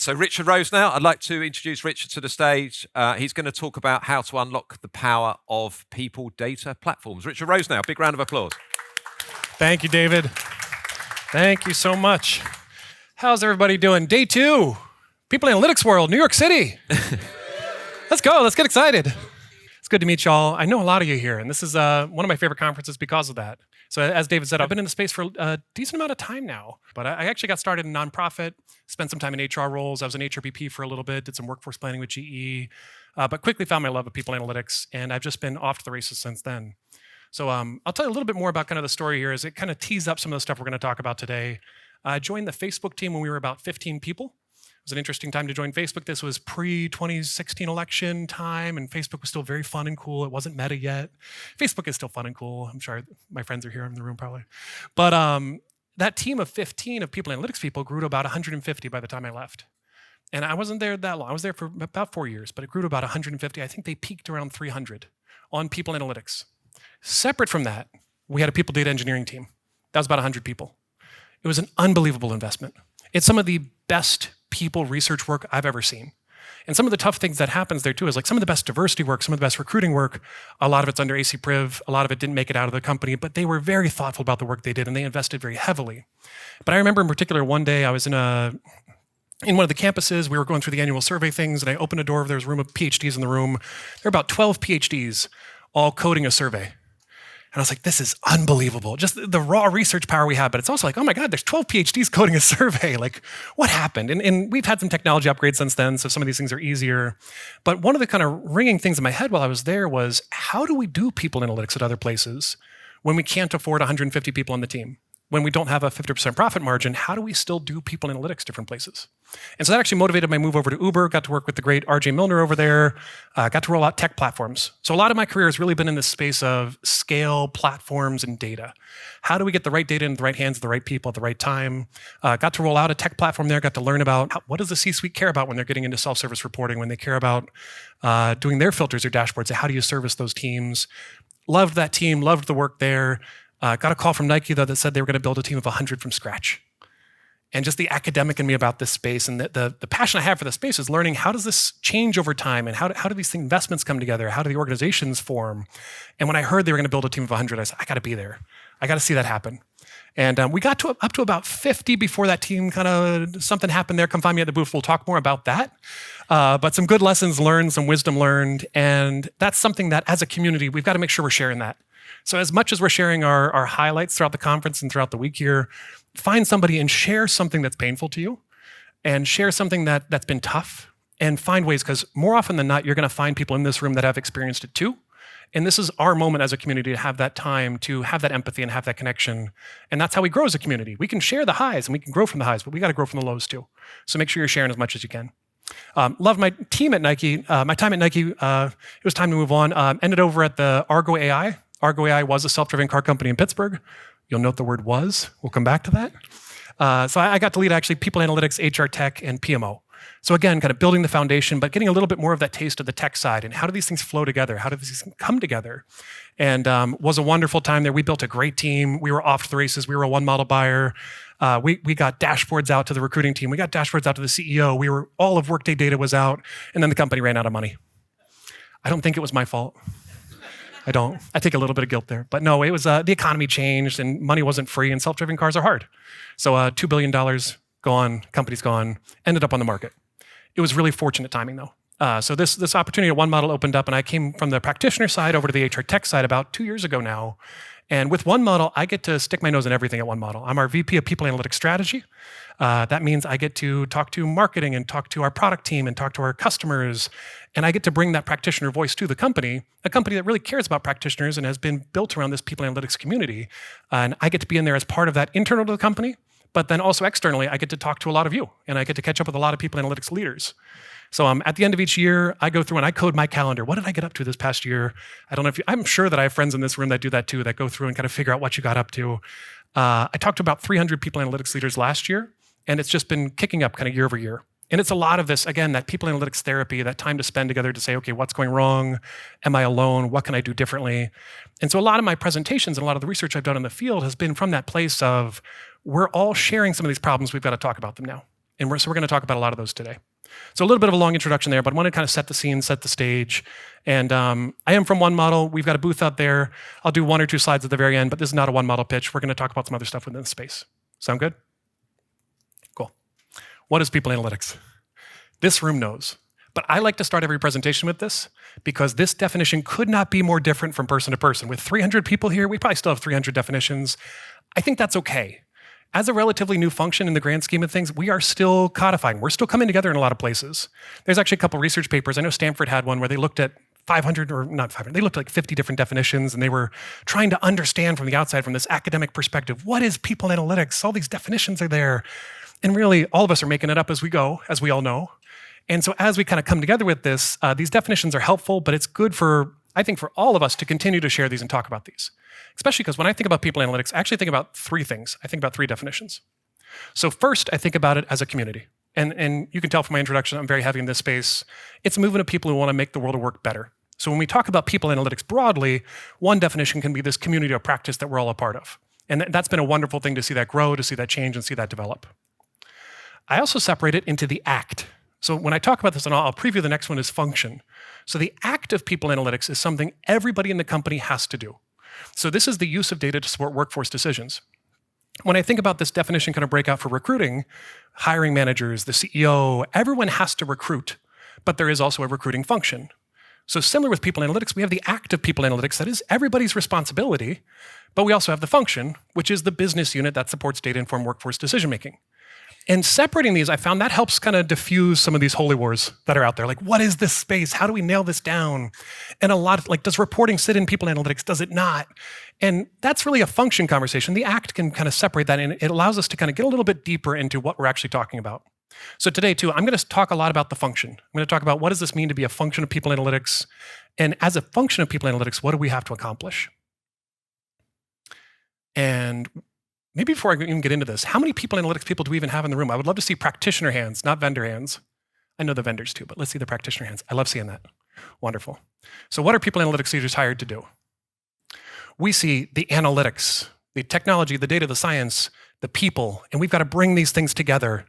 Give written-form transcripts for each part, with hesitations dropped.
So Richard Rosenow, I'd like to introduce Richard to the stage. He's going to talk about how to unlock the power of people data platforms. Richard Rosenow, big round of applause. Thank you, David. Thank you so much. How's everybody doing? Day 2, People Analytics World, New York City. Let's go, let's get excited. It's good to meet y'all. I know a lot of you here, and this is one of my favorite conferences because of that. So as David said, I've been in the space for a decent amount of time now, but I actually got started in nonprofit, spent some time in HR roles. I was an HRBP for a little bit, did some workforce planning with GE, but quickly found my love of people analytics, and I've just been off to the races since then. So I'll tell you a little bit more about kind of the story here as it kind of tees up some of the stuff we're going to talk about today. I joined the Facebook team when we were about 15 people. It was an interesting time to join Facebook. This was pre-2016 election time, and Facebook was still very fun and cool. It wasn't meta yet. Facebook is still fun and cool. I'm sure my friends are here in the room probably. But that team of 15 of people analytics people grew to about 150 by the time I left. And I wasn't there that long. I was there for about 4 years, but it grew to about 150. I think they peaked around 300 on people analytics. Separate from that, we had a people data engineering team. That was about 100 people. It was an unbelievable investment. It's some of the best people research work I've ever seen. And some of the tough things that happens there too is like some of the best diversity work, some of the best recruiting work, a lot of it's under AC Priv, a lot of it didn't make it out of the company, but they were very thoughtful about the work they did and they invested very heavily. But I remember in particular one day I was in one of the campuses, we were going through the annual survey things and I opened a door, there was a room of PhDs in the room. There were about 12 PhDs all coding a survey. And I was like, this is unbelievable. Just the raw research power we have, but it's also like, oh my God, there's 12 PhDs coding a survey. Like, what happened? And we've had some technology upgrades since then, so some of these things are easier. But one of the kind of ringing things in my head while I was there was, how do we do people analytics at other places when we can't afford 150 people on the team? When we don't have a 50% profit margin, how do we still do people analytics different places? And so that actually motivated my move over to Uber, got to work with the great RJ Milner over there, got to roll out tech platforms. So a lot of my career has really been in this space of scale, platforms, and data. How do we get the right data into the right hands of the right people at the right time? Got to roll out a tech platform there, got to learn about what does the C-suite care about when they're getting into self-service reporting, when they care about doing their filters or dashboards, how do you service those teams? Loved that team, loved the work there. Got a call from Nike, though, that said they were going to build a team of 100 from scratch. And just the academic in me about this space and the passion I have for the space is learning how does this change over time and how do these investments come together? How do the organizations form? And when I heard they were going to build a team of 100, I said, I got to be there. I got to see that happen. And we got up to about 50 before that team kind of, something happened there. Come find me at the booth. We'll talk more about that. But some good lessons learned, some wisdom learned. And that's something that as a community, we've got to make sure we're sharing that. So as much as we're sharing our highlights throughout the conference and throughout the week here, find somebody and share something that's painful to you and share something that's been tough and find ways, because more often than not, you're going to find people in this room that have experienced it too. And this is our moment as a community to have that time, to have that empathy and have that connection. And that's how we grow as a community. We can share the highs and we can grow from the highs, but we got to grow from the lows too. So make sure you're sharing as much as you can. Loved my team at Nike. My time at Nike, it was time to move on. Ended over at the Argo AI. Argo AI was a self-driving car company in Pittsburgh. You'll note the word was. We'll come back to that. So I got to lead actually people analytics, HR tech, and PMO. So again, kind of building the foundation, but getting a little bit more of that taste of the tech side and how do these things flow together? How do these things come together? And was a wonderful time there. We built a great team. We were off to the races. We were a one model buyer. We got dashboards out to the recruiting team. We got dashboards out to the CEO. All of Workday data was out, and then the company ran out of money. I don't think it was my fault. I don't. I take a little bit of guilt there. But no, it was the economy changed and money wasn't free and self-driving cars are hard. So $2 billion gone, company's gone, ended up on the market. It was really fortunate timing though. So this opportunity at One Model opened up and I came from the practitioner side over to the HR tech side about 2 years ago now. And with One Model, I get to stick my nose in everything at One Model. I'm our VP of People Analytics Strategy. That means I get to talk to marketing and talk to our product team and talk to our customers. And I get to bring that practitioner voice to the company, a company that really cares about practitioners and has been built around this people analytics community. And I get to be in there as part of that internal to the company, but then also externally, I get to talk to a lot of you and I get to catch up with a lot of people analytics leaders. So at the end of each year, I go through and I code my calendar. What did I get up to this past year? I don't know if I'm sure that I have friends in this room that do that too, that go through and kind of figure out what you got up to. I talked to about 300 people analytics leaders last year, and it's just been kicking up kind of year over year. And it's a lot of this, again, that people analytics therapy, that time to spend together to say, okay, what's going wrong? Am I alone? What can I do differently? And so a lot of my presentations and a lot of the research I've done in the field has been from that place of we're all sharing some of these problems. We've got to talk about them now. And so we're going to talk about a lot of those today. So a little bit of a long introduction there, but I want to kind of set the scene, set the stage. And I am from One Model. We've got a booth out there. I'll do 1 or 2 slides at the very end, but this is not a One Model pitch. We're going to talk about some other stuff within the space. Sound good? Cool. What is people analytics? This room knows. But I like to start every presentation with this because this definition could not be more different from person to person. With 300 people here, we probably still have 300 definitions. I think that's okay. As a relatively new function in the grand scheme of things, we are still codifying. We're still coming together in a lot of places. There's actually a couple research papers. I know Stanford had one where they looked at 500, or not 500, they looked at like 50 different definitions, and they were trying to understand from the outside, from this academic perspective, what is people analytics? All these definitions are there. And really, all of us are making it up as we go, as we all know. And so as we kind of come together with this, these definitions are helpful, but it's good for, I think, for all of us to continue to share these and talk about these. Especially because when I think about people analytics, I actually think about 3 things. I think about 3 definitions. So first, I think about it as a community. And you can tell from my introduction, I'm very heavy in this space. It's a movement of people who want to make the world of work better. So when we talk about people analytics broadly, one definition can be this community of practice that we're all a part of. And that's been a wonderful thing to see that grow, to see that change, and see that develop. I also separate it into the act. So when I talk about this, and I'll preview the next one, is function. So the act of people analytics is something everybody in the company has to do. So this is the use of data to support workforce decisions. When I think about this definition kind of breakout for recruiting, hiring managers, the CEO, everyone has to recruit, but there is also a recruiting function. So similar with people analytics, we have the act of people analytics that is everybody's responsibility, but we also have the function, which is the business unit that supports data-informed workforce decision-making. And separating these, I found that helps kind of diffuse some of these holy wars that are out there. Like, what is this space? How do we nail this down? And a lot of, like, does reporting sit in people analytics? Does it not? And that's really a function conversation. The act can kind of separate that, and it allows us to kind of get a little bit deeper into what we're actually talking about. So today, too, I'm going to talk a lot about the function. I'm going to talk about what does this mean to be a function of people analytics? And as a function of people analytics, what do we have to accomplish? And maybe before I even get into this, how many people analytics people do we even have in the room? I would love to see practitioner hands, not vendor hands. I know the vendors too, but let's see the practitioner hands. I love seeing that. Wonderful. So what are people analytics leaders hired to do? We see the analytics, the technology, the data, the science, the people, and we've got to bring these things together.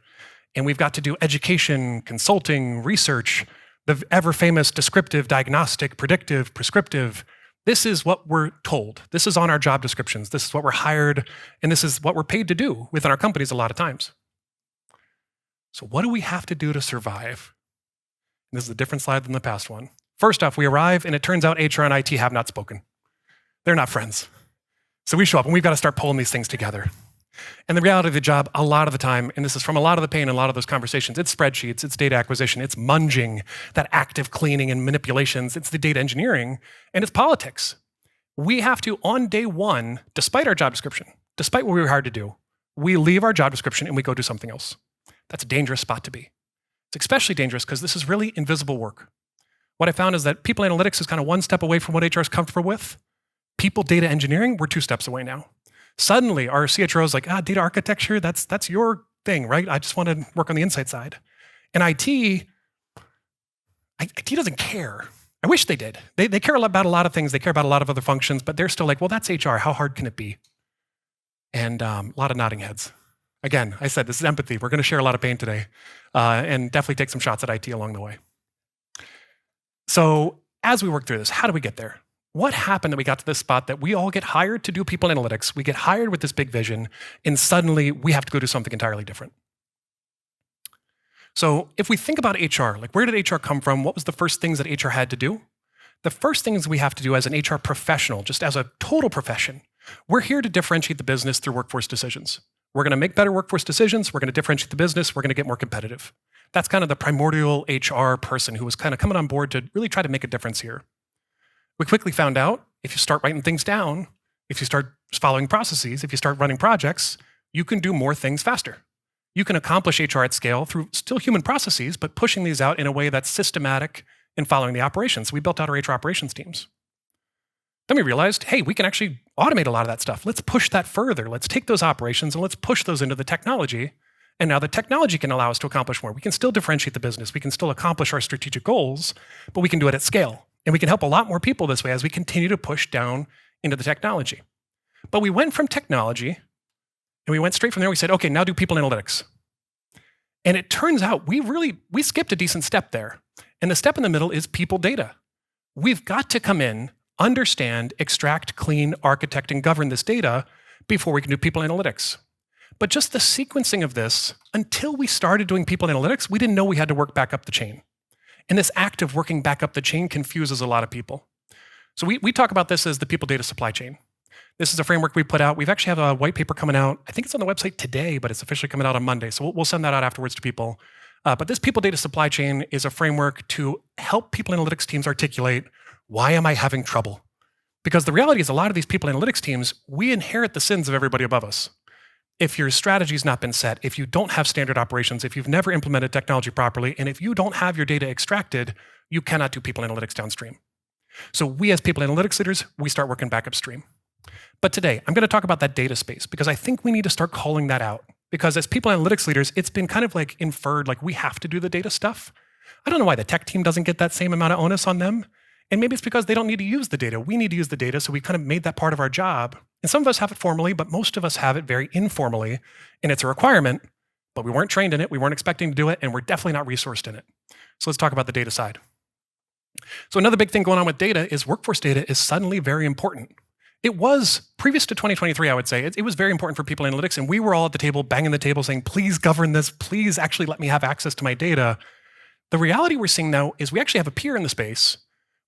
And we've got to do education, consulting, research, the ever-famous descriptive, diagnostic, predictive, prescriptive. This is what we're told. This is on our job descriptions. This is what we're hired, and this is what we're paid to do within our companies a lot of times. So what do we have to do to survive? And this is a different slide than the past one. First off, we arrive, and it turns out HR and IT have not spoken. They're not friends. So we show up, and we've got to start pulling these things together. And the reality of the job, a lot of the time, and this is from a lot of the pain and a lot of those conversations, it's spreadsheets, it's data acquisition, it's munging, that active cleaning and manipulations, it's the data engineering, and it's politics. We have to, on day one, despite our job description, despite what we were hired to do, we leave our job description and we go do something else. That's a dangerous spot to be. It's especially dangerous because this is really invisible work. What I found is that people analytics is kind of one step away from what HR is comfortable with. People data engineering, we're 2 steps away now. Suddenly, our CHRO is like, data architecture, that's your thing, right? I just want to work on the insight side. And IT doesn't care. I wish they did. They care about a lot of things. They care about a lot of other functions, but they're still like, well, that's HR. How hard can it be? And a lot of nodding heads. Again, I said, this is empathy. We're going to share a lot of pain today and definitely take some shots at IT along the way. So as we work through this, how do we get there? What happened that we got to this spot that we all get hired to do people analytics, we get hired with this big vision, and suddenly we have to go do something entirely different? So if we think about HR, like where did HR come from? What was the first things that HR had to do? The first things we have to do as an HR professional, just as a total profession, we're here to differentiate the business through workforce decisions. We're going to make better workforce decisions. We're going to differentiate the business. We're going to get more competitive. That's kind of the primordial HR person who was kind of coming on board to really try to make a difference here. We quickly found out if you start writing things down, if you start following processes, if you start running projects, you can do more things faster. You can accomplish HR at scale through still human processes, but pushing these out in a way that's systematic and following the operations. So we built out our HR operations teams. Then we realized, hey, we can actually automate a lot of that stuff. Let's push that further. Let's take those operations and let's push those into the technology. And now the technology can allow us to accomplish more. We can still differentiate the business. We can still accomplish our strategic goals, but we can do it at scale. And we can help a lot more people this way as we continue to push down into the technology. But we went from technology, and we went straight from there. We said, okay, now do people analytics. And it turns out we skipped a decent step there. And the step in the middle is people data. We've got to come in, understand, extract, clean, architect, and govern this data before we can do people analytics. But just the sequencing of this, until we started doing people analytics, we didn't know we had to work back up the chain. And this act of working back up the chain confuses a lot of people. So we talk about this as the people data supply chain. This is a framework we put out. We've actually have a white paper coming out. I think it's on the website today, but it's officially coming out on Monday. So we'll send that out afterwards to people. But this people data supply chain is a framework to help people analytics teams articulate, why am I having trouble? Because the reality is a lot of these people analytics teams, we inherit the sins of everybody above us. If your strategy's not been set, if you don't have standard operations, if you've never implemented technology properly, and if you don't have your data extracted, you cannot do people analytics downstream. So we as people analytics leaders, we start working back upstream. But today, I'm going to talk about that data space because I think we need to start calling that out. Because as people analytics leaders, it's been kind of like inferred, like we have to do the data stuff. I don't know why the tech team doesn't get that same amount of onus on them. And maybe it's because they don't need to use the data. We need to use the data, so we kind of made that part of our job. And some of us have it formally, but most of us have it very informally. And it's a requirement, but we weren't trained in it, we weren't expecting to do it, and we're definitely not resourced in it. So let's talk about the data side. So another big thing going on with data is workforce data is suddenly very important. It was, previous to 2023, I would say, it was very important for people analytics, and we were all at the table, banging the table, saying, please govern this, please actually let me have access to my data. The reality we're seeing now is we actually have a peer in the space.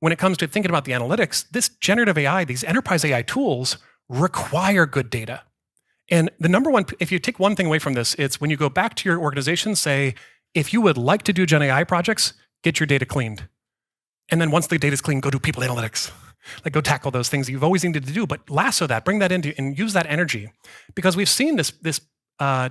When it comes to thinking about the analytics, this generative AI, these enterprise AI tools require good data. And the number one, if you take one thing away from this, it's when you go back to your organization, say, if you would like to do Gen AI projects, get your data cleaned. And then once the data's clean, go do people analytics. Like go tackle those things you've always needed to do, but lasso that, bring that into and use that energy. Because we've seen this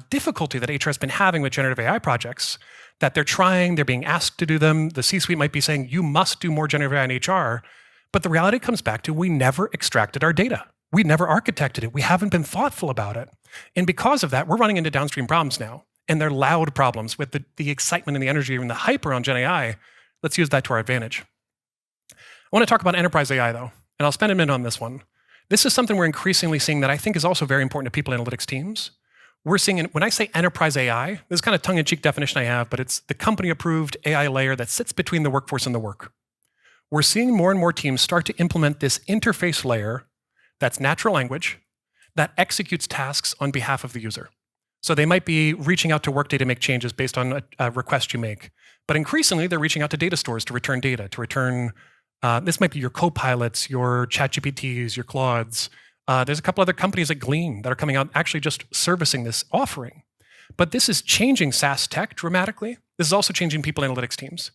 difficulty that HR has been having with generative AI projects, that they're trying, they're being asked to do them. The C-suite might be saying, you must do more generative AI in HR. But the reality comes back to we never extracted our data. We never architected it. We haven't been thoughtful about it. And because of that, we're running into downstream problems now. And they're loud problems with the excitement and the energy and the hype around Gen AI. Let's use that to our advantage. I want to talk about enterprise AI though, and I'll spend a minute on this one. This is something we're increasingly seeing that I think is also very important to people analytics teams. We're seeing, when I say enterprise AI, this is kind of tongue-in-cheek definition I have, but it's the company-approved AI layer that sits between the workforce and the work. We're seeing more and more teams start to implement this interface layer that's natural language that executes tasks on behalf of the user. So they might be reaching out to Workday to make changes based on a request you make. But increasingly, they're reaching out to data stores to return data, to return, this might be your Copilots, your ChatGPTs, your Claudes. There's a couple other companies like Glean that are coming out actually just servicing this offering. But this is changing SaaS tech dramatically. This is also changing people analytics teams.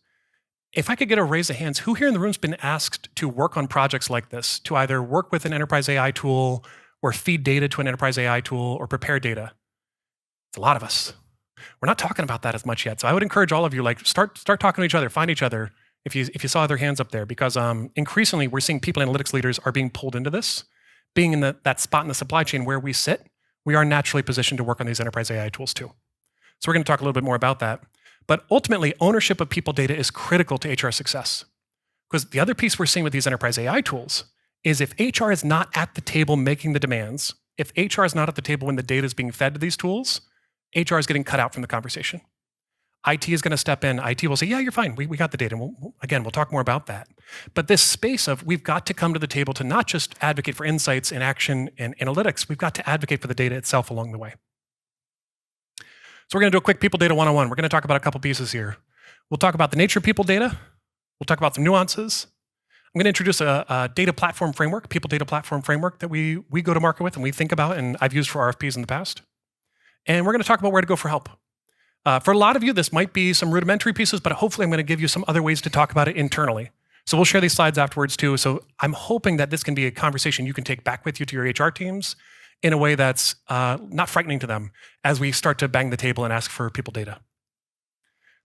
If I could get a raise of hands, who here in the room has been asked to work on projects like this, to either work with an enterprise AI tool or feed data to an enterprise AI tool or prepare data? It's a lot of us. We're not talking about that as much yet. So I would encourage all of you, like start talking to each other, find each other if you saw other hands up there, because increasingly we're seeing people analytics leaders are being pulled into this. Being in that spot in the supply chain where we sit, we are naturally positioned to work on these enterprise AI tools too. So we're going to talk a little bit more about that. But ultimately, ownership of people data is critical to HR success. Because the other piece we're seeing with these enterprise AI tools is if HR is not at the table making the demands, if HR is not at the table when the data is being fed to these tools, HR is getting cut out from the conversation. IT is going to step in. IT will say, yeah, you're fine. We got the data. And we'll talk more about that. But this space of we've got to come to the table to not just advocate for insights and action and analytics, we've got to advocate for the data itself along the way. So we're going to do a quick people data 101. We're going to talk about a couple pieces here. We'll talk about the nature of people data. We'll talk about some nuances. I'm going to introduce a data platform framework, people data platform framework that we go to market with and we think about and I've used for RFPs in the past. And we're going to talk about where to go for help. For a lot of you, this might be some rudimentary pieces, but hopefully I'm going to give you some other ways to talk about it internally. So we'll share these slides afterwards too. So I'm hoping that this can be a conversation you can take back with you to your HR teams in a way that's not frightening to them as we start to bang the table and ask for people data.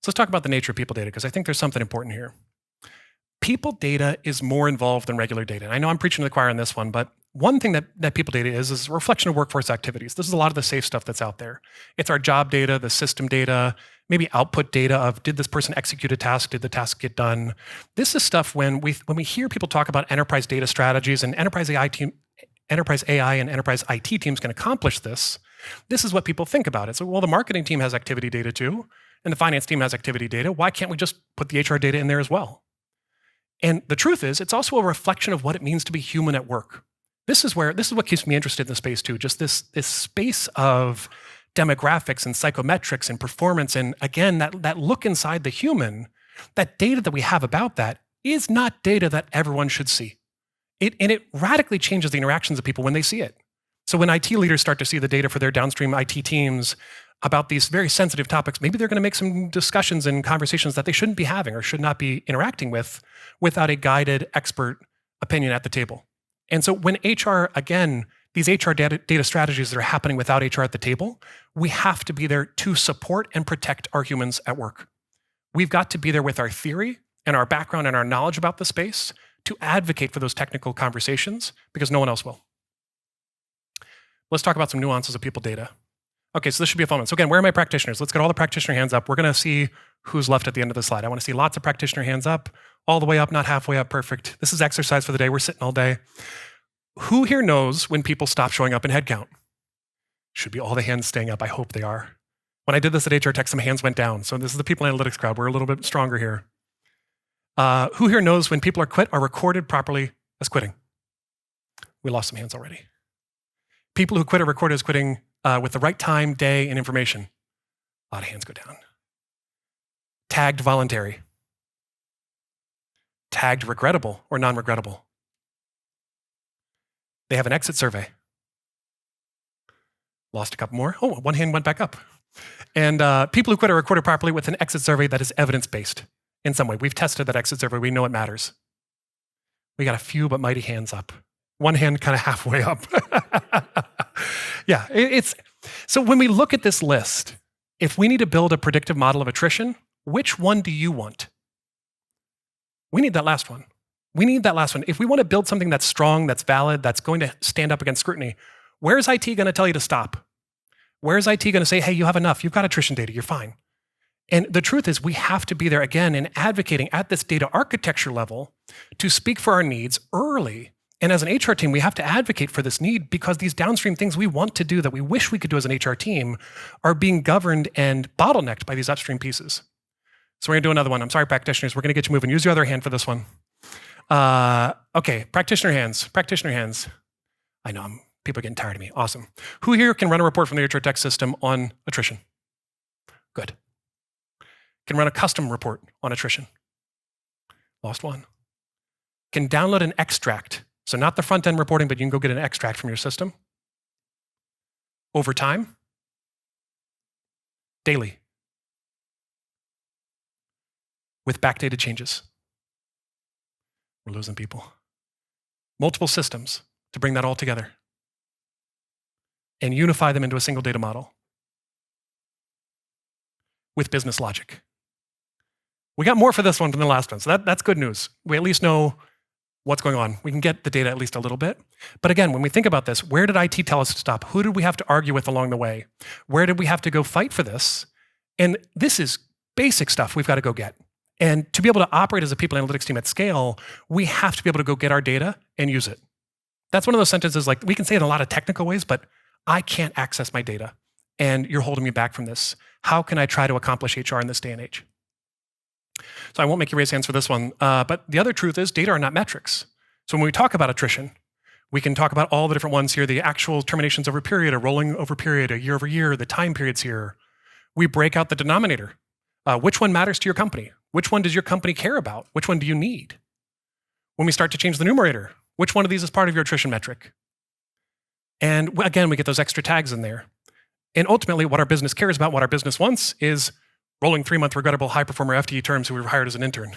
So let's talk about the nature of people data, because I think there's something important here. People data is more involved than regular data. And I know I'm preaching to the choir on this one, but one thing that people data is a reflection of workforce activities. This is a lot of the safe stuff that's out there. It's our job data, the system data, maybe output data of did this person execute a task, did the task get done? This is stuff when we hear people talk about enterprise data strategies and enterprise AI and enterprise IT teams can accomplish this. This is what people think about it. So, well, the marketing team has activity data too. and the finance team has activity data. Why can't we just put the HR data in there as well? And the truth is, it's also a reflection of what it means to be human at work. This is what keeps me interested in the space too, just this space of demographics and psychometrics and performance. And again, that look inside the human, that data that we have about that is not data that everyone should see. It radically changes the interactions of people when they see it. So when IT leaders start to see the data for their downstream IT teams about these very sensitive topics, maybe they're going to make some discussions and conversations that they shouldn't be having or should not be interacting with without a guided expert opinion at the table. And so when HR, again, these HR data strategies that are happening without HR at the table, we have to be there to support and protect our humans at work. We've got to be there with our theory and our background and our knowledge about the space to advocate for those technical conversations because no one else will. Let's talk about some nuances of people data. Okay, so this should be a fun one. So again, where are my practitioners? Let's get all the practitioner hands up. We're going to see who's left at the end of the slide. I want to see lots of practitioner hands up, all the way up, not halfway up. Perfect. This is exercise for the day. We're sitting all day. Who here knows when people stop showing up in headcount? Should be all the hands staying up. I hope they are. When I did this at HR Tech, some hands went down. So this is the people analytics crowd. We're a little bit stronger here. Who here knows when people are recorded properly as quitting? We lost some hands already. People who quit are recorded as quitting with the right time, day, and information. A lot of hands go down. Tagged voluntary. Tagged regrettable or non-regrettable. They have an exit survey. Lost a couple more. Oh, one hand went back up. And people who quit are recorded properly with an exit survey that is evidence-based in some way. We've tested that exit survey. We know it matters. We got a few but mighty hands up. One hand kind of halfway up. Yeah, so when we look at this list, if we need to build a predictive model of attrition, which one do you want? We need that last one. We need that last one. If we want to build something that's strong, that's valid, that's going to stand up against scrutiny, where's IT going to tell you to stop? Where's IT going to say, hey, you have enough. You've got attrition data. You're fine. And the truth is we have to be there again in advocating at this data architecture level to speak for our needs early. And as an HR team, we have to advocate for this need because these downstream things we want to do that we wish we could do as an HR team are being governed and bottlenecked by these upstream pieces. So we're going to do another one. I'm sorry, practitioners. We're going to get you moving. Use your other hand for this one. Okay, practitioner hands. Practitioner hands. I know, people are getting tired of me. Awesome. Who here can run a report from the HR Tech system on attrition? Good. Can run a custom report on attrition? Lost one. Can download an extract. So not the front-end reporting, but you can go get an extract from your system. Over time. Daily. With backdated changes. We're losing people. Multiple systems to bring that all together and unify them into a single data model with business logic. We got more for this one than the last one, so that's good news. We at least know what's going on. We can get the data at least a little bit. But again, when we think about this, where did IT tell us to stop? Who did we have to argue with along the way? Where did we have to go fight for this? And this is basic stuff we've got to go get. And to be able to operate as a people analytics team at scale, we have to be able to go get our data and use it. That's one of those sentences, like we can say it in a lot of technical ways, but I can't access my data and you're holding me back from this. How can I try to accomplish HR in this day and age? So I won't make you raise hands for this one, but the other truth is data are not metrics. So when we talk about attrition, we can talk about all the different ones here, the actual terminations over period, a rolling over period, a year over year, the time periods here. We break out the denominator. Which one matters to your company? Which one does your company care about? Which one do you need? When we start to change the numerator, which one of these is part of your attrition metric? And again, we get those extra tags in there. And ultimately, what our business cares about, what our business wants is rolling 3-month regrettable high performer FTE terms who we were hired as an intern.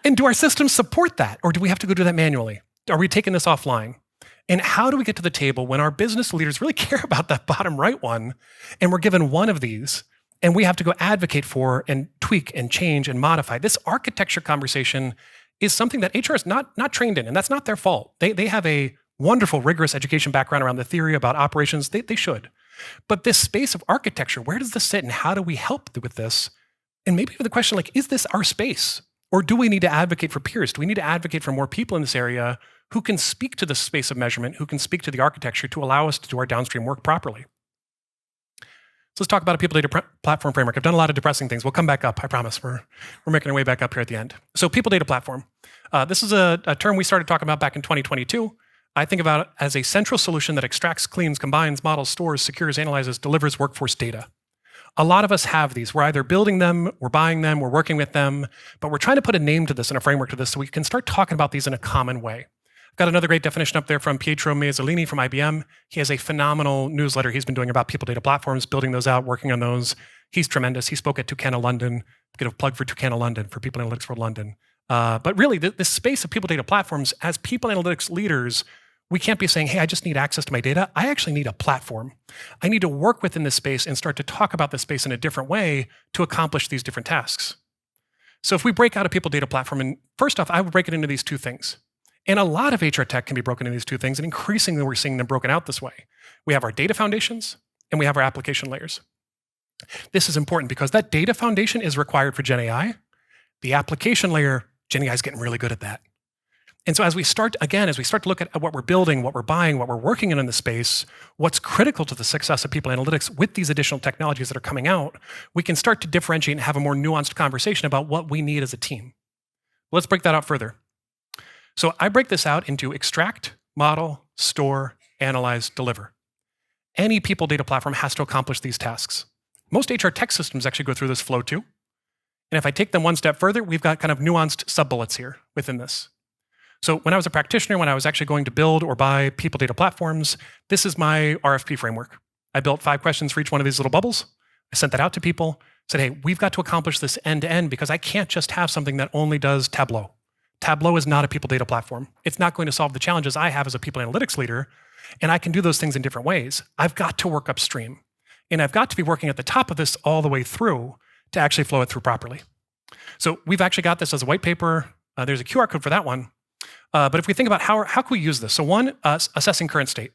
And do our systems support that? Or do we have to go do that manually? Are we taking this offline? And how do we get to the table when our business leaders really care about that bottom right one and we're given one of these and we have to go advocate for and tweak and change and modify? This architecture conversation is something that HR is not trained in, and that's not their fault. They have a wonderful, rigorous education background around the theory about operations. They should. But this space of architecture, where does this sit and how do we help with this? And maybe the question like, is this our space? Or do we need to advocate for peers? Do we need to advocate for more people in this area who can speak to the space of measurement, who can speak to the architecture to allow us to do our downstream work properly? So let's talk about a people data platform framework. I've done a lot of depressing things. We'll come back up, I promise. We're making our way back up here at the end. So people data platform. This is a term we started talking about back in 2022. I think about it as a central solution that extracts, cleans, combines, models, stores, secures, analyzes, delivers workforce data. A lot of us have these. We're either building them, we're buying them, we're working with them, but we're trying to put a name to this and a framework to this so we can start talking about these in a common way. I've got another great definition up there from Pietro Mazzolini from IBM. He has a phenomenal newsletter he's been doing about people data platforms, building those out, working on those. He's tremendous. He spoke at Toucan London. Get a plug for Toucan London, for People Analytics World London. But really, this space of people data platforms, as people analytics leaders, we can't be saying, hey, I just need access to my data. I actually need a platform. I need to work within this space and start to talk about this space in a different way to accomplish these different tasks. So if we break out a people data platform, and first off, I would break it into these two things. And a lot of HR tech can be broken into these two things, and increasingly we're seeing them broken out this way. We have our data foundations, and we have our application layers. This is important because that data foundation is required for Gen AI. The application layer, Gen AI is getting really good at that. And so as we start to look at what we're building, what we're buying, what we're working in the space, what's critical to the success of people analytics with these additional technologies that are coming out, we can start to differentiate and have a more nuanced conversation about what we need as a team. Let's break that out further. So I break this out into extract, model, store, analyze, deliver. Any people data platform has to accomplish these tasks. Most HR tech systems actually go through this flow too. And if I take them one step further, we've got kind of nuanced sub-bullets here within this. So when I was a practitioner, when I was actually going to build or buy people data platforms, this is my RFP framework. I built 5 questions for each one of these little bubbles. I sent that out to people, said, hey, we've got to accomplish this end to end because I can't just have something that only does Tableau. Tableau is not a people data platform. It's not going to solve the challenges I have as a people analytics leader, and I can do those things in different ways. I've got to work upstream, and I've got to be working at the top of this all the way through to actually flow it through properly. So we've actually got this as a white paper. There's a QR code for that one. But if we think about how can we use this? So one, assessing current state.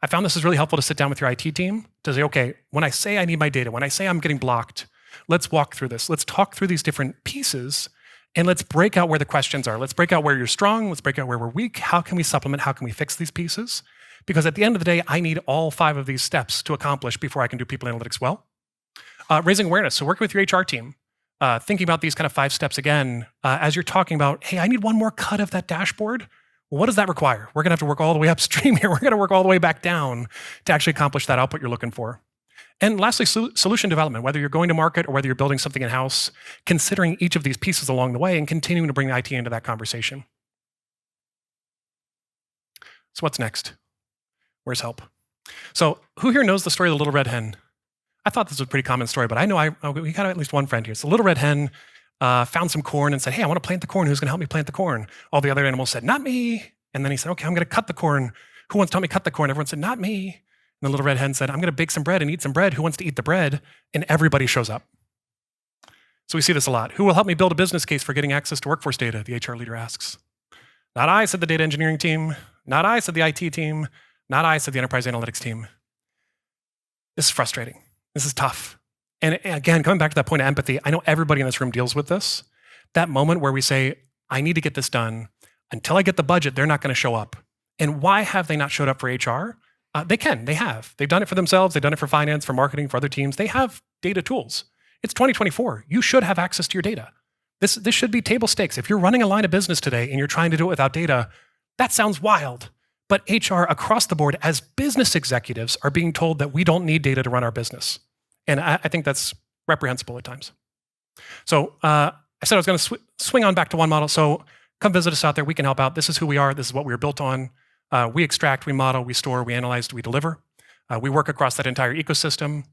I found this is really helpful to sit down with your IT team to say, okay, when I say I need my data, when I say I'm getting blocked, let's walk through this. Let's talk through these different pieces and let's break out where the questions are. Let's break out where you're strong. Let's break out where we're weak. How can we supplement? How can we fix these pieces? Because at the end of the day, I need all 5 of these steps to accomplish before I can do people analytics well. Raising awareness. So working with your HR team. Thinking about these kind of 5 steps again, as you're talking about, hey, I need one more cut of that dashboard. Well, what does that require? We're going to have to work all the way upstream here. We're going to work all the way back down to actually accomplish that output you're looking for. And lastly, solution development, whether you're going to market or whether you're building something in-house, considering each of these pieces along the way and continuing to bring the IT into that conversation. So what's next? Where's help? So who here knows the story of the little red hen? I thought this was a pretty common story, but I know we got at least one friend here. So the little red hen found some corn and said, hey, I want to plant the corn. Who's going to help me plant the corn? All the other animals said, not me. And then he said, okay, I'm going to cut the corn. Who wants to help me cut the corn? Everyone said, not me. And the little red hen said, I'm going to bake some bread and eat some bread. Who wants to eat the bread? And everybody shows up. So we see this a lot. Who will help me build a business case for getting access to workforce data? The HR leader asks. Not I, said the data engineering team. Not I, said the IT team. Not I, said the enterprise analytics team. This is frustrating. This is tough. And again, coming back to that point of empathy, I know everybody in this room deals with this. That moment where we say, I need to get this done. Until I get the budget, they're not going to show up. And why have they not showed up for HR? They have. They've done it for themselves. They've done it for finance, for marketing, for other teams. They have data tools. It's 2024. You should have access to your data. This should be table stakes. If you're running a line of business today and you're trying to do it without data, that sounds wild. But HR across the board as business executives are being told that we don't need data to run our business. And I think that's reprehensible at times. So I said I was going to swing on back to one model. So come visit us out there. We can help out. This is who we are. This is what we were built on. We extract, we model, we store, we analyze, we deliver. We work across that entire ecosystem.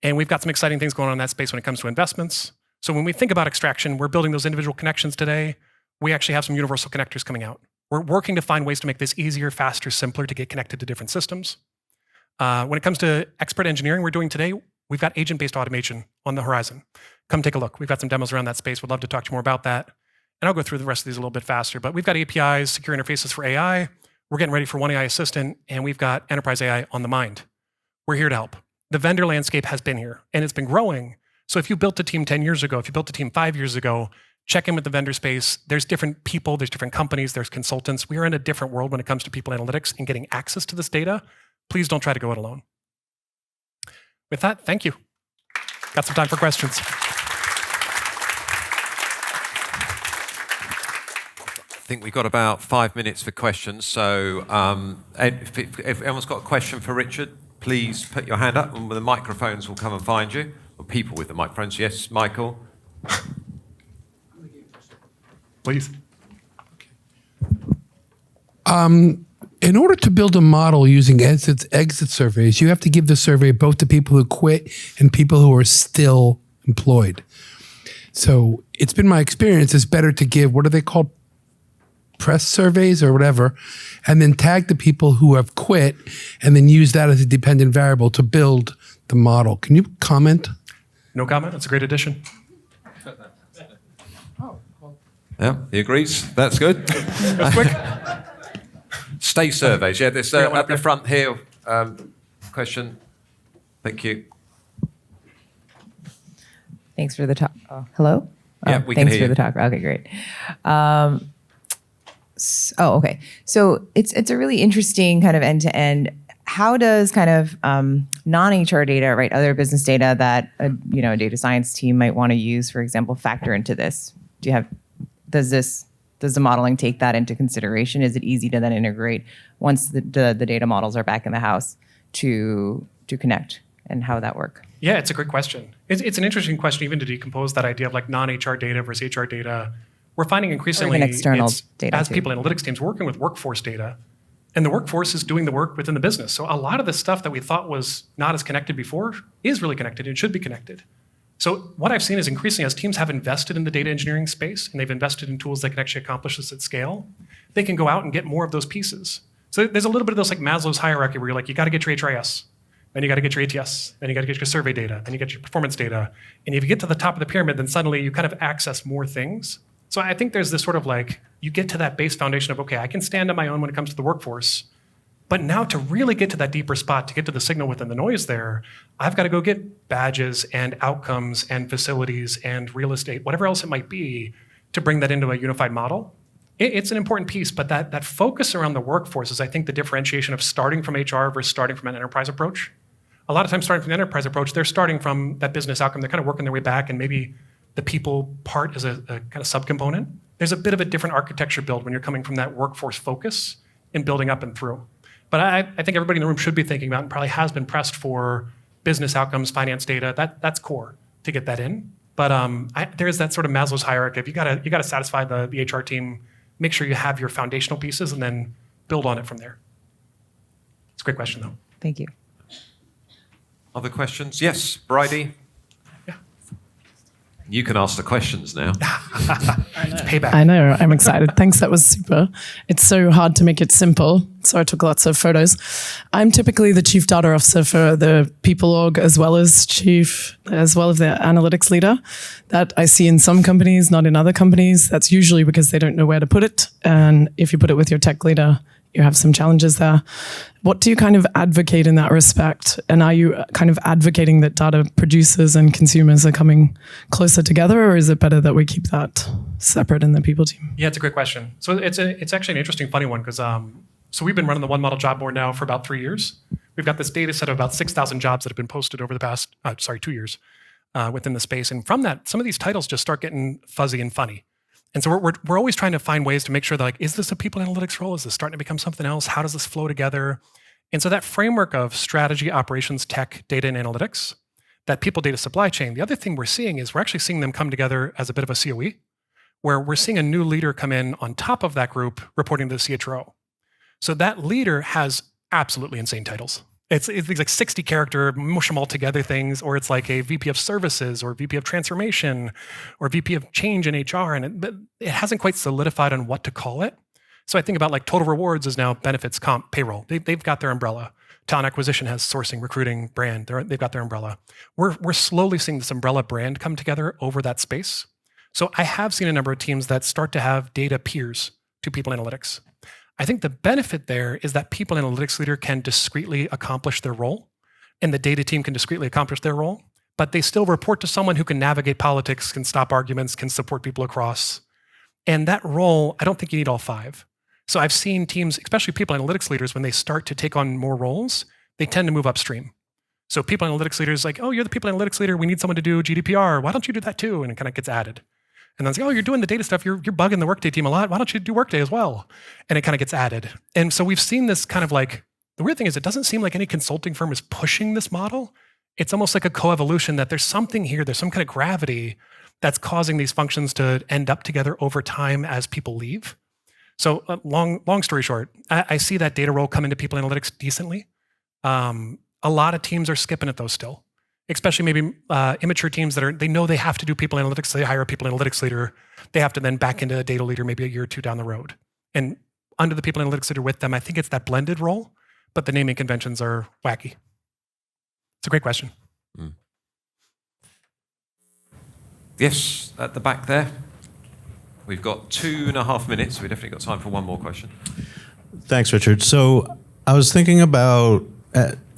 And we've got some exciting things going on in that space when it comes to investments. So when we think about extraction, we're building those individual connections today. We actually have some universal connectors coming out. We're working to find ways to make this easier, faster, simpler to get connected to different systems. When it comes to expert engineering we're doing today, we've got agent-based automation on the horizon. Come take a look. We've got some demos around that space. We'd love to talk to you more about that. And I'll go through the rest of these a little bit faster. But we've got APIs, secure interfaces for AI. We're getting ready for One AI Assistant, and we've got enterprise AI on the mind. We're here to help. The vendor landscape has been here, and it's been growing. So if you built a team 10 years ago, if you built a team 5 years ago, check in with the vendor space. There's different people, there's different companies, there's consultants. We are in a different world when it comes to people analytics and getting access to this data. Please don't try to go it alone. With that, thank you. Got some time for questions. I think we've got about 5 minutes for questions. So if everyone's got a question for Richard, please put your hand up and the microphones will come and find you. Or people with the microphones. Yes, Michael. Please. In order to build a model using exit surveys, you have to give the survey both to people who quit and people who are still employed. So it's been my experience, it's better to give, what are they called? Press surveys or whatever, and then tag the people who have quit and then use that as a dependent variable to build the model. Can you comment? No comment. That's a great addition. Yeah, he agrees. That's good. That's quick. Stay surveys. Yeah, this at the front here. Question. Thank you. Thanks for the talk. Oh, hello? Yeah, we can thanks hear for the you. talk. Okay, great. Okay. So it's a really interesting kind of end-to-end. How does kind of non-HR data, right, other business data that a data science team might want to use, for example, factor into this? Does the modeling take that into consideration? Is it easy to then integrate once the data models are back in the house to connect, and how would that work? Yeah, it's a great question. It's an interesting question even to decompose that idea of like non-HR data versus HR data. We're finding increasingly even external data as too. people analytics teams working with workforce data, and the workforce is doing the work within the business. So a lot of the stuff that we thought was not as connected before is really connected and should be connected. So what I've seen is increasingly as teams have invested in the data engineering space and they've invested in tools that can actually accomplish this at scale, they can go out and get more of those pieces. So there's a little bit of this like Maslow's hierarchy where you're like, you got to get your HRIS, then you got to get your ATS, then you got to get your survey data, then you get your performance data. And if you get to the top of the pyramid, then suddenly you kind of access more things. So I think there's this sort of like, you get to that base foundation of, okay, I can stand on my own when it comes to the workforce, but now to really get to that deeper spot, to get to the signal within the noise there, I've got to go get badges and outcomes and facilities and real estate, whatever else it might be, to bring that into a unified model. It's an important piece, but that focus around the workforce is, I think, the differentiation of starting from HR versus starting from an enterprise approach. A lot of times starting from the enterprise approach, they're starting from that business outcome, they're kind of working their way back, and maybe the people part is a kind of subcomponent. There's a bit of a different architecture build when you're coming from that workforce focus and building up and through. But I think everybody in the room should be thinking about and probably has been pressed for business outcomes, finance data. That's core to get that in. But there's that sort of Maslow's hierarchy. If you gotta satisfy the HR team, make sure you have your foundational pieces and then build on it from there. It's a great question though. Thank you. Other questions? Yes, Bridie. Yeah. You can ask the questions now. Payback. I know, I'm excited. Thanks, that was super. It's so hard to make it simple, so I took lots of photos. I'm typically the chief data officer for the people org as well as the analytics leader. That I see in some companies, not in other companies. That's usually because they don't know where to put it. And if you put it with your tech leader, you have some challenges there. What do you kind of advocate in that respect? And are you kind of advocating that data producers and consumers are coming closer together, or is it better that we keep that separate in the people team? Yeah, it's a great question. So it's actually an interesting, funny one because so we've been running the one model job board now for about 3 years. We've got this data set of about 6,000 jobs that have been posted over the past 2 years within the space. And from that, some of these titles just start getting fuzzy and funny. And so we're always trying to find ways to make sure that, like, is this a people analytics role? Is this starting to become something else? How does this flow together? And so that framework of strategy, operations, tech, data, and analytics, that people data supply chain, the other thing we're seeing is we're actually seeing them come together as a bit of a COE, where we're seeing a new leader come in on top of that group reporting to the CHRO. So that leader has absolutely insane titles. It's like 60 character, mush them all together things, or it's like a VP of services or VP of transformation or VP of change in HR, and it hasn't quite solidified on what to call it. So I think about like total rewards is now benefits, comp, payroll. They've got their umbrella. Talent acquisition has sourcing, recruiting, brand. They've got their umbrella. We're slowly seeing this umbrella brand come together over that space. So I have seen a number of teams that start to have data peers to people analytics. I think the benefit there is that people analytics leader can discreetly accomplish their role, and the data team can discreetly accomplish their role, but they still report to someone who can navigate politics, can stop arguments, can support people across. And that role, I don't think you need all five. So I've seen teams, especially people analytics leaders, when they start to take on more roles, they tend to move upstream. So people analytics leaders like, oh, you're the people analytics leader. We need someone to do GDPR. Why don't you do that too? And it kind of gets added. And then it's like, oh, you're doing the data stuff. You're bugging the Workday team a lot. Why don't you do Workday as well? And it kind of gets added. And so we've seen this kind of like, the weird thing is it doesn't seem like any consulting firm is pushing this model. It's almost like a coevolution that there's something here. There's some kind of gravity that's causing these functions to end up together over time as people leave. So long story short, I see that data role come into people analytics decently. A lot of teams are skipping at those still, especially maybe immature teams that they know they have to do people analytics. So they hire a people analytics leader. They have to then back into a data leader maybe a year or two down the road. And under the people analytics leader with them, I think it's that blended role, but the naming conventions are wacky. It's a great question. Mm. Yes, at the back there. We've got 2.5 minutes. We've definitely got time for one more question. Thanks, Richard. So I was thinking about,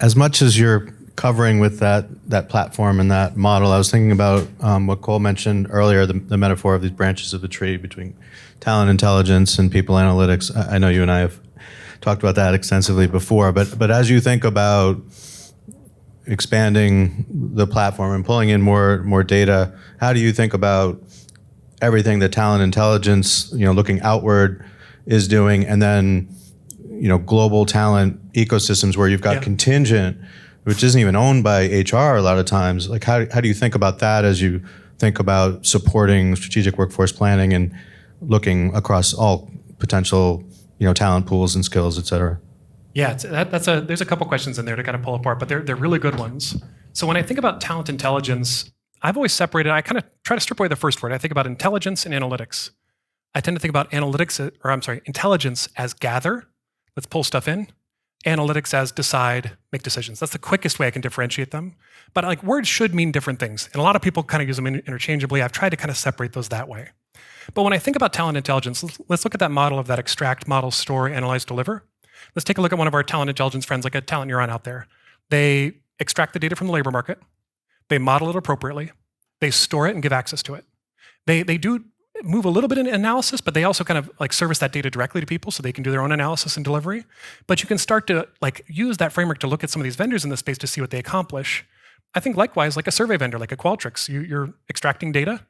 as much as you're covering with that platform and that model, I was thinking about what Cole mentioned earlier, the metaphor of these branches of the tree between talent intelligence and people analytics. I know you and I have talked about that extensively before, but as you think about expanding the platform and pulling in more data, how do you think about everything that talent intelligence, looking outward, is doing, and then global talent ecosystems where you've got contingent, which isn't even owned by HR a lot of times. Like how do you think about that as you think about supporting strategic workforce planning and looking across all potential talent pools and skills, et cetera? Yeah, there's a couple questions in there to kind of pull apart, but they're really good ones. So when I think about talent intelligence, I've always separated, I kind of try to strip away the first word. I think about intelligence and analytics. I tend to think about intelligence as gather, let's pull stuff in, analytics as decide, make decisions. That's the quickest way I can differentiate them. But like words should mean different things. And a lot of people kind of use them interchangeably. I've tried to kind of separate those that way. But when I think about talent intelligence, let's look at that model of that extract, model, store, analyze, deliver. Let's take a look at one of our talent intelligence friends, like a talent neuron out there. They extract the data from the labor market. They model it appropriately. They store it and give access to it. They do move a little bit in analysis, but they also kind of like service that data directly to people so they can do their own analysis and delivery. But you can start to like use that framework to look at some of these vendors in this space to see what they accomplish. I think likewise, like a survey vendor, like a Qualtrics, you're extracting data,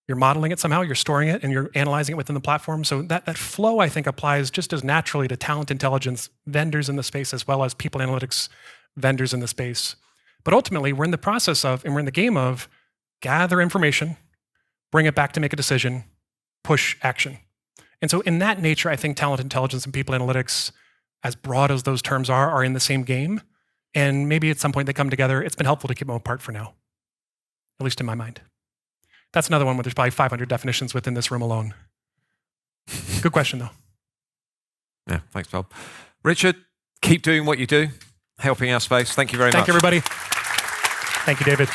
you're modeling it somehow, you're storing it, and you're analyzing it within the platform. So that flow, I think, applies just as naturally to talent intelligence vendors in the space as well as people analytics vendors in the space. But ultimately, we're in the process of, and we're in the game of, gather information, bring it back to make a decision, push action. And so in that nature, I think talent intelligence and people analytics, as broad as those terms are in the same game. And maybe at some point they come together. It's been helpful to keep them apart for now, at least in my mind. That's another one where there's probably 500 definitions within this room alone. Good question, though. Yeah, thanks, Bob. Richard, keep doing what you do, helping our space. Thank you very much. Thank you, everybody. Thank you, David.